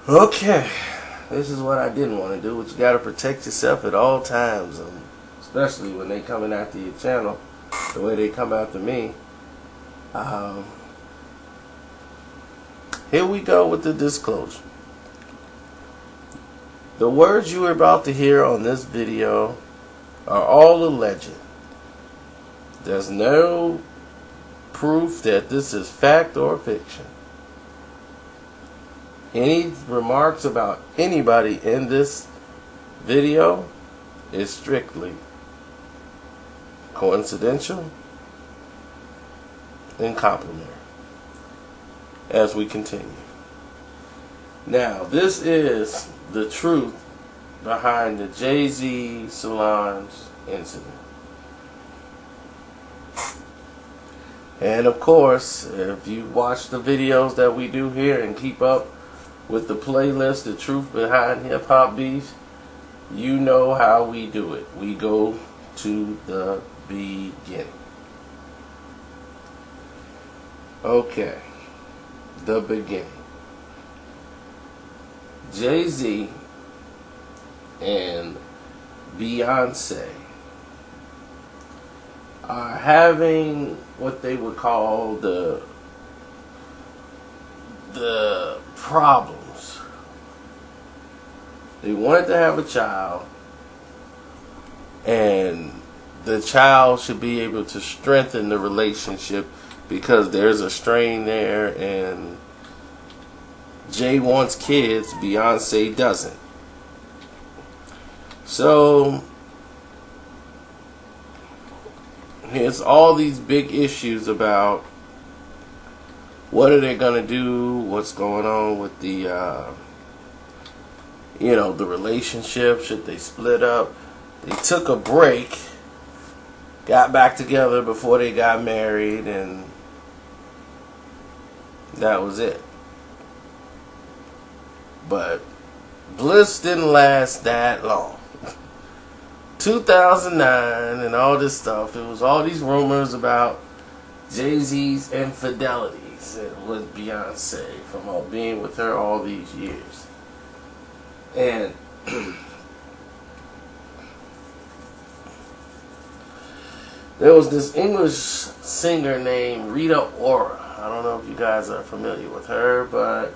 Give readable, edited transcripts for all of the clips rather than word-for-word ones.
Okay, this is what I didn't want to do, but you got to protect yourself at all times, especially when they coming after your channel, the way they come after me. Here we go with the disclosure. The words you are about to hear on this video are all alleged. There's no proof that this is fact or fiction. Any remarks about anybody in this video is strictly coincidental and complimentary. As we continue. Now, this is the truth behind the Jay Z Solange incident. And of course, if you watch the videos that we do here and keep up with the playlist, The Truth Behind Hip Hop Beef, you know how we do it. We go to the beginning. Okay, the beginning. Jay Z and Beyonce are having what they would call the problems. They wanted to have a child, and the child should be able to strengthen the relationship because there's a strain there, and Jay wants kids, Beyonce doesn't. So here's all these big issues about what are they gonna do, what's going on with the the relationship, should they split up? They took a break, got back together before they got married, and that was it. But bliss didn't last that long. 2009 and all this stuff, it was all these rumors about Jay-Z's infidelities with Beyonce from all being with her all these years. And there was this English singer named Rita Ora. I don't know if you guys are familiar with her, but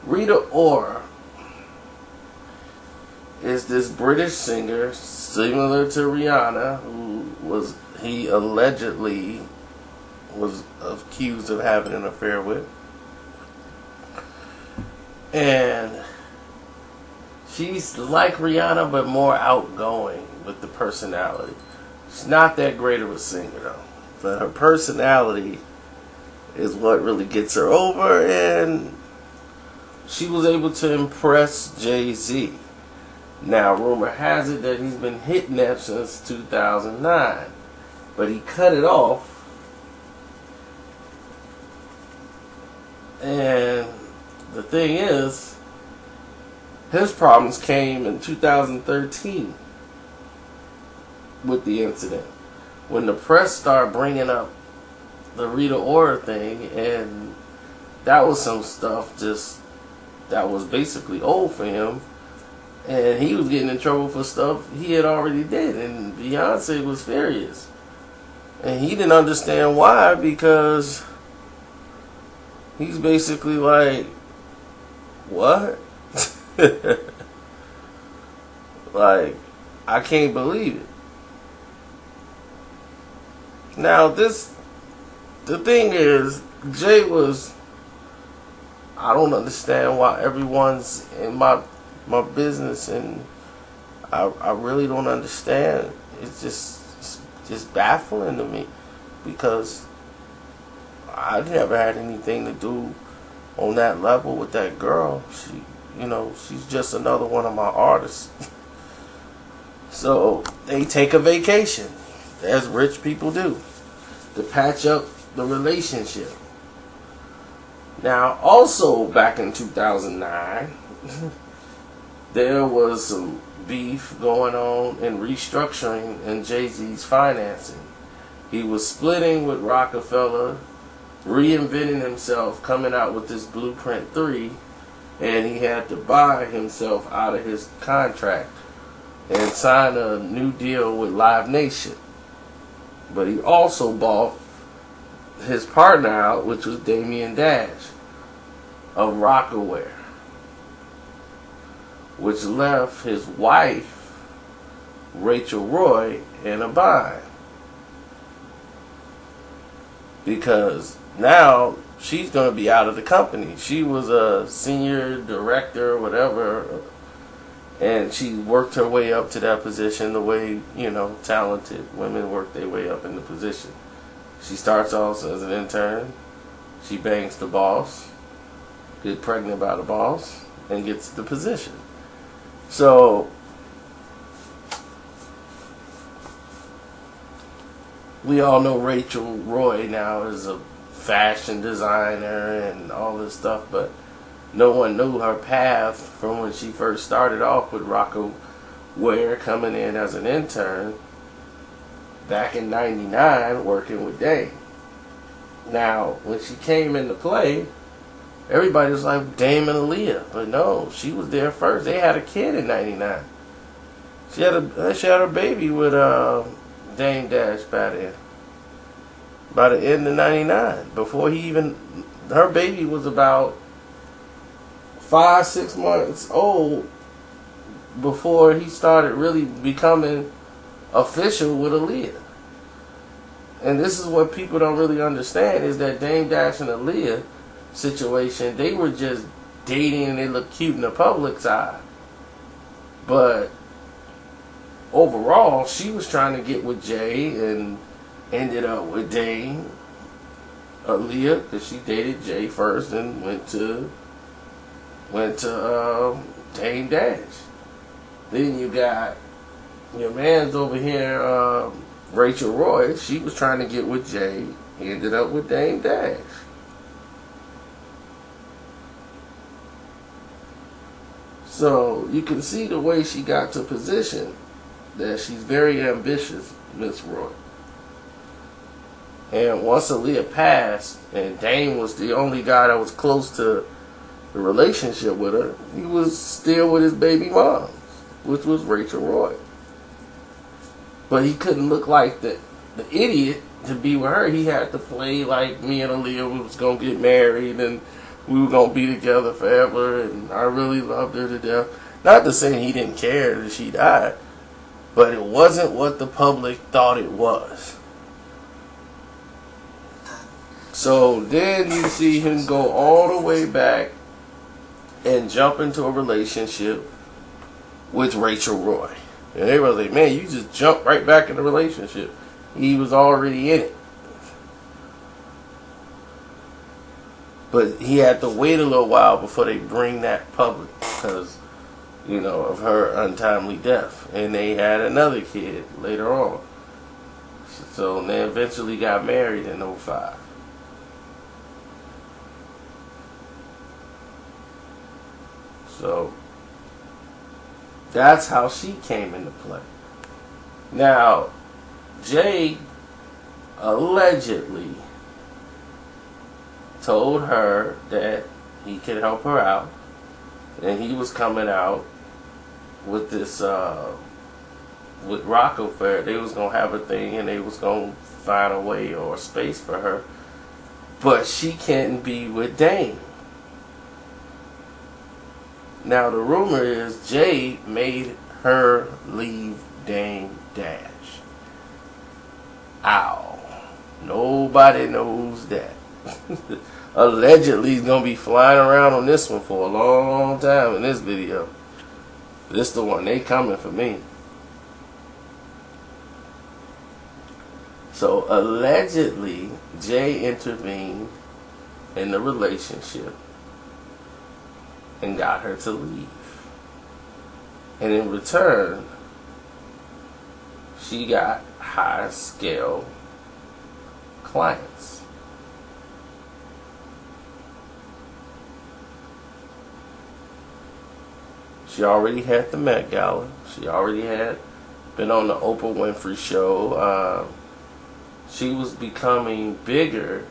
Rita Ora is this British singer similar to Rihanna, who he allegedly was accused of having an affair with. And she's like Rihanna, but more outgoing with the personality. She's not that great of a singer, though. But her personality is what really gets her over, and she was able to impress Jay Z. Now, rumor has it that he's been hitting that since 2009, but he cut it off. And the thing is, his problems came in 2013 with the incident, when the press started bringing up the Rita Ora thing, and that was some stuff just that was basically old for him, and he was getting in trouble for stuff he had already did, and Beyonce was furious, and he didn't understand why, because he's basically like, what? Like, I can't believe it. Now the thing is, Jay was, I don't understand why everyone's in my business, and I really don't understand. It's just baffling to me, because I never had anything to do on that level with that girl. She's just another one of my artists. So they take a vacation, as rich people do, to patch up the relationship. Now, also back in 2009, there was some beef going on and restructuring in Jay-Z's financing. He was splitting with Rockefeller, reinventing himself, coming out with this Blueprint 3, and he had to buy himself out of his contract and sign a new deal with Live Nation. But he also bought his partner out, which was Damian Dash of Rockaware, which left his wife, Rachel Roy, in a bind. Because now she's going to be out of the company. She was a senior director or whatever, and she worked her way up to that position the way, talented women work their way up in the position. She starts off as an intern. She bangs the boss, gets pregnant by the boss, and gets the position. So we all know Rachel Roy now is a fashion designer and all this stuff, but no one knew her path from when she first started off with Rockaware, coming in as an intern back in '99, working with Dame. Now, when she came into play, everybody was like Dame and Aaliyah, but no, she was there first. They had a kid in '99. She had her baby with Dame Dash by the end of '99. Before her baby was about 5-6 months old before he started really becoming official with Aaliyah. And this is what people don't really understand, is that Dame Dash and Aaliyah situation, they were just dating and they looked cute in the public's eye. But overall, she was trying to get with Jay and ended up with Dame. Aaliyah, because she dated Jay first and went to Dame Dash. Then you got your man's over here, Rachel Roy. She was trying to get with Jay, ended up with Dame Dash. So you can see the way she got to position that she's very ambitious, Miss Roy. And once Aaliyah passed, and Dame was the only guy that was close to the relationship with her, he was still with his baby mom, which was Rachel Roy. But he couldn't look like the idiot to be with her. He had to play like me and Aaliyah, we was going to get married and we were going to be together forever, and I really loved her to death. Not to say he didn't care that she died, but it wasn't what the public thought it was. So then you see him go all the way back and jump into a relationship with Rachel Roy. And everybody was like, man, you just jumped right back in the relationship. He was already in it. But he had to wait a little while before they bring that public because, of her untimely death. And they had another kid later on. So they eventually got married in '05. So that's how she came into play. Now, Jay allegedly told her that he could help her out, and he was coming out with this with Rockefeller. They was gonna have a thing, and they was gonna find a way or a space for her, but she can't be with Dame. Now the rumor is Jay made her leave Dame Dash. Ow. Nobody knows that. Allegedly he's going to be flying around on this one for a long time in this video. This the one. They coming for me. So allegedly Jay intervened in the relationship and got her to leave. And in return, she got high scale clients. She already had the Met Gala. She already had been on the Oprah Winfrey Show. She was becoming bigger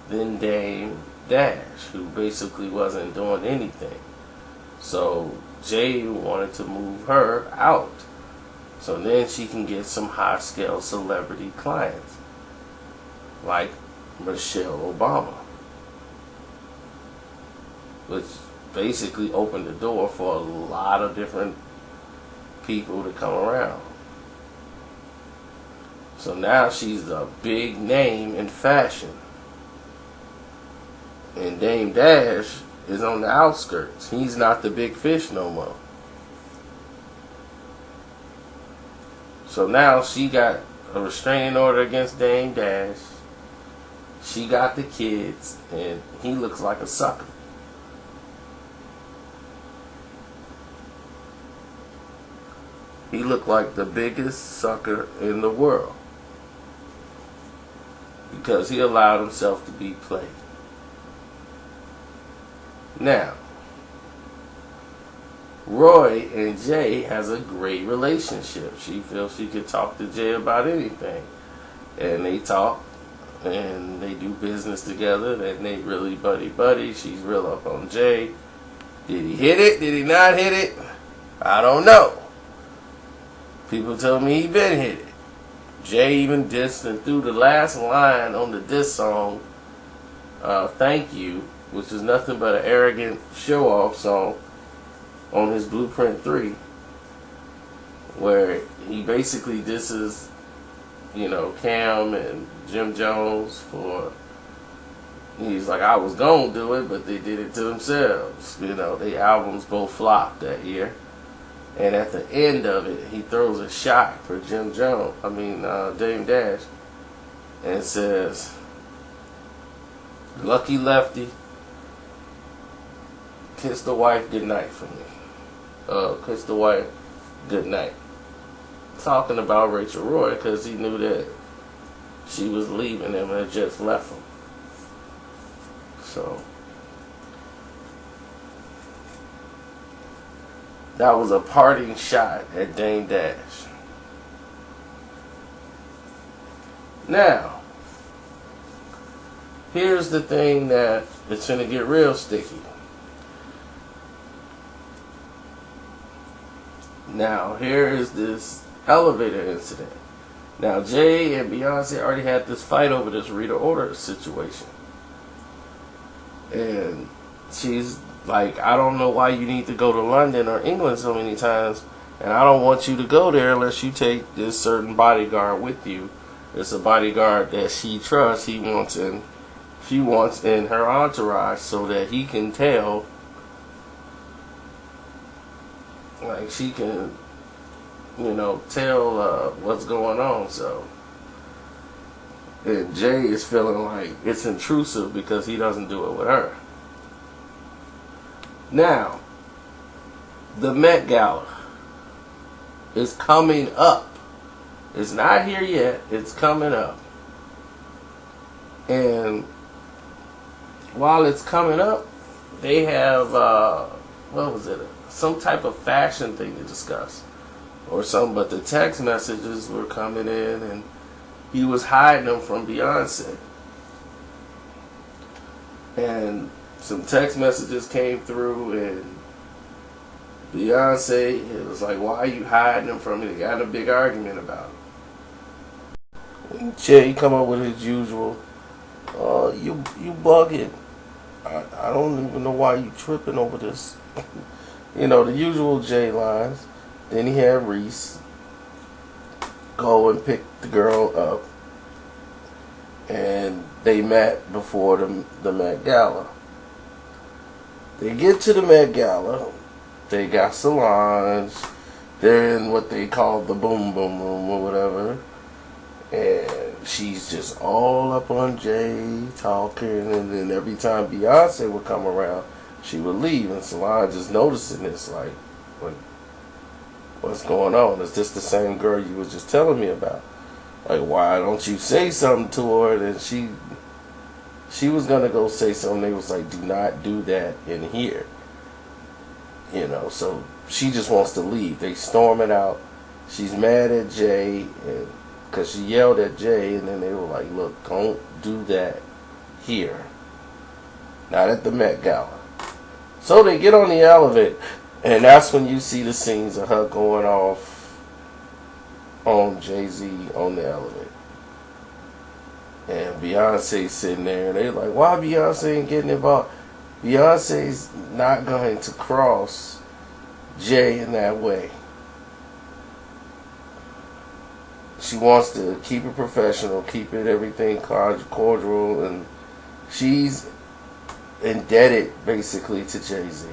than Dame Dash, who basically wasn't doing anything. So Jay wanted to move her out, so then she can get some high-scale celebrity clients, like Michelle Obama, which basically opened the door for a lot of different people to come around. So now she's a big name in fashion. And Dame Dash is on the outskirts. He's not the big fish no more. So now she got a restraining order against Dame Dash. She got the kids, and he looks like a sucker. He looked like the biggest sucker in the world because he allowed himself to be played. Now, Roy and Jay has a great relationship. She feels she could talk to Jay about anything. And they talk, and they do business together, and they really buddy-buddy. She's real up on Jay. Did he hit it? Did he not hit it? I don't know. People tell me he been hit it. Jay even dissed and threw the last line on the diss song, Thank You, which is nothing but an arrogant show-off song on his Blueprint 3, where he basically disses, Cam and Jim Jones for, he's like, I was gonna do it, but they did it to themselves. Their albums both flopped that year. And at the end of it, he throws a shot for Dame Dash, and says, Lucky Lefty, kiss the wife goodnight for me. Kiss the wife goodnight. Talking about Rachel Roy, because he knew that she was leaving him and had just left him. So that was a parting shot at Dame Dash. Now, here's the thing that it's going to get real sticky. Now, here is this elevator incident. Now, Jay and Beyonce already had this fight over this Rita Ora situation. And she's like, I don't know why you need to go to London or England so many times, and I don't want you to go there unless you take this certain bodyguard with you. It's a bodyguard that she trusts, she wants in her entourage, so that he can tell, like she can, tell what's going on. So, and Jay is feeling like it's intrusive because he doesn't do it with her. Now, the Met Gala is coming up. It's not here yet. It's coming up. And while it's coming up, they have, some type of fashion thing to discuss. Or something, but the text messages were coming in, and he was hiding them from Beyonce. And some text messages came through, and Beyonce, it was like, why are you hiding them from me? They got a big argument about it. Jay come up with his usual, you bugging. I don't even know why you tripping over this. The usual Jay lines. Then he had Reese go and pick the girl up, and they met before the Met Gala. They get to the Met Gala. They got Solange. They're in what they call the boom boom room or whatever. And she's just all up on Jay talking. And then every time Beyonce would come around, she would leave. And Solange is noticing this, like, what's going on? Is this the same girl you was just telling me about? Like, why don't you say something to her? And she was going to go say something. They was like, do not do that in here. So she just wants to leave. They storming out. She's mad at Jay because she yelled at Jay, and then they were like, look, don't do that here. not at the Met Gala. So they get on the elevator, and that's when you see the scenes of her going off on Jay Z on the elevator. And Beyonce sitting there, and they're like, why Beyonce ain't getting involved? Beyonce's not going to cross Jay in that way. She wants to keep it professional, keep it everything cordial, and she's indebted basically to Jay Z.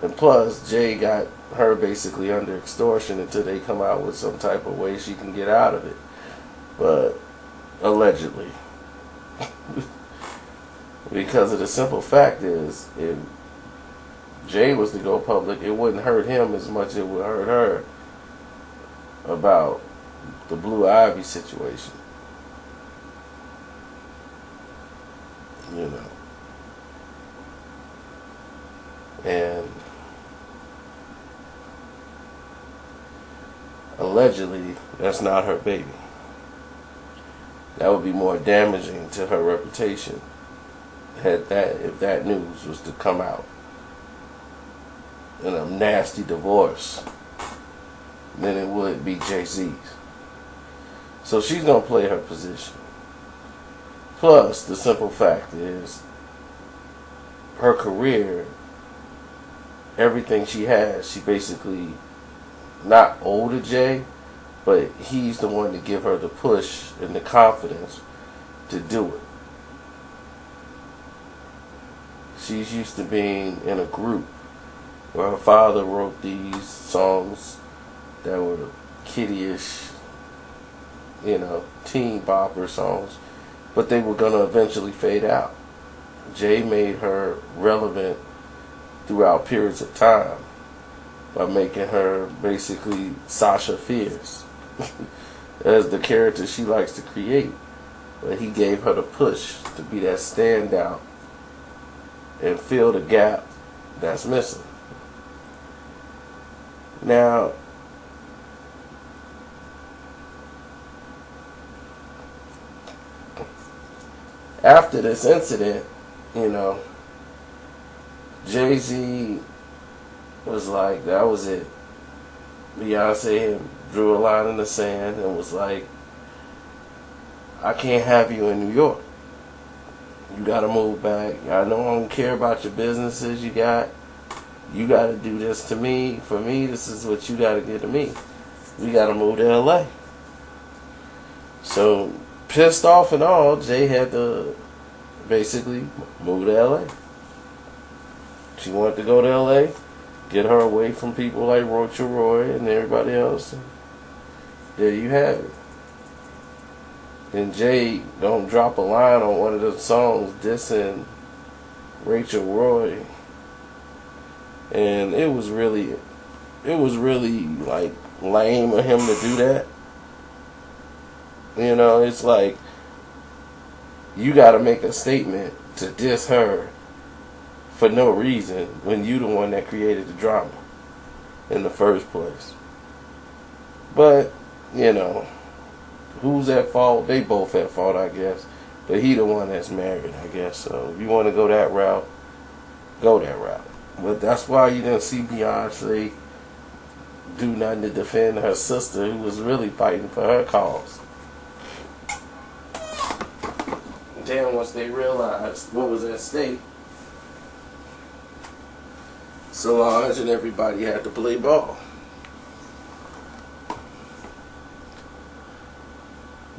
And plus, Jay got her basically under extortion until they come out with some type of way she can get out of it. But allegedly. Because of the simple fact is, if Jay was to go public, it wouldn't hurt him as much as it would hurt her about the Blue Ivy situation. You know. And allegedly, that's not her baby. That would be more damaging to her reputation if that news was to come out in a nasty divorce than it would be Jay Z's. So she's gonna play her position. Plus, the simple fact is, her career, everything she has, she basically not owed to Jay, but he's the one to give her the push and the confidence to do it. She's used to being in a group where her father wrote these songs that were kiddie-ish, teen bopper songs, but they were going to eventually fade out. Jay made her relevant throughout periods of time by making her basically Sasha Fierce as the character she likes to create. But he gave her the push to be that standout and fill the gap that's missing. Now, after this incident, Jay Z was like, that was it. Beyonce drew a line in the sand and was like, I can't have you in New York. You gotta move back. I know I don't care about your businesses you got. You gotta do this to me. For me, this is what you gotta give to me. We gotta move to LA. So, pissed off and all, Jay had to basically move to LA. She wanted to go to LA, get her away from people like Rocha Roy and everybody else. And there you have it. Then Jay don't drop a line on one of the songs dissing Rachel Roy, and it was really like lame of him to do that. It's like you got to make a statement to diss her for no reason when you the one that created the drama in the first place. But who's at fault? They both at fault, I guess. But he the one that's married, I guess. So if you want to go that route, go that route. But that's why you didn't see Beyonce do nothing to defend her sister, who was really fighting for her cause. Then once they realized what was at stake, Solange and everybody had to play ball.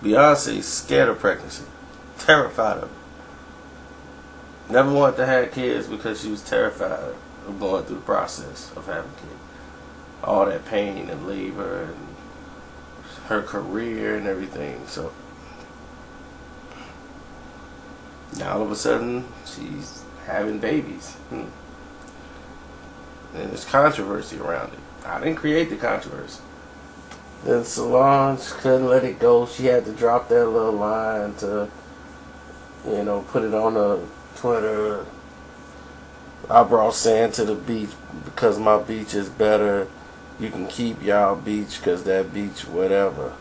Beyonce's scared of pregnancy, terrified of it. Never wanted to have kids because she was terrified of going through the process of having kids. All that pain and labor and her career and everything. So now all of a sudden she's having babies. And there's controversy around it. I didn't create the controversy. Then Solange couldn't let it go. She had to drop that little line to, put it on the Twitter. I brought sand to the beach because my beach is better. You can keep y'all beach because that beach whatever.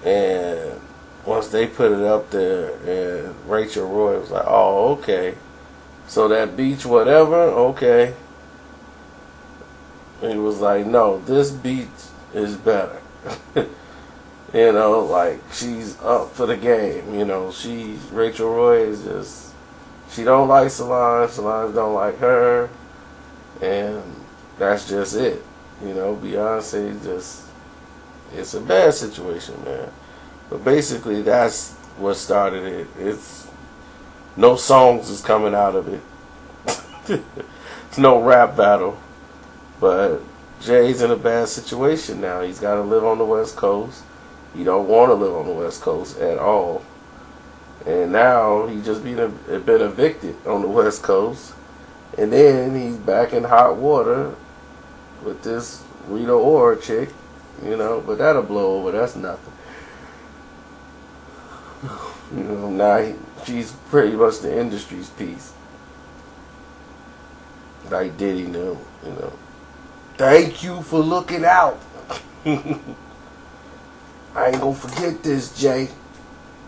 And once they put it up there and Rachel Roy was like, oh, okay. So that beach, whatever, okay. He was like, no, this beach is better. You know, like, she's up for the game. You know, Rachel Roy is just, she don't like Solange. Solange don't like her. And that's just it. You know, Beyonce just, it's a bad situation, man. But basically, that's what started it. It's, no songs is coming out of it. It's no rap battle. But Jay's in a bad situation now. He's got to live on the West Coast. He don't want to live on the West Coast at all. And now he just been evicted on the West Coast. And then he's back in hot water with this Rita Ora chick. You know, but that'll blow over. That's nothing. You know, now she's pretty much the industry's piece. Like Diddy knew, you know. Thank you for looking out. I ain't gonna forget this, Jay.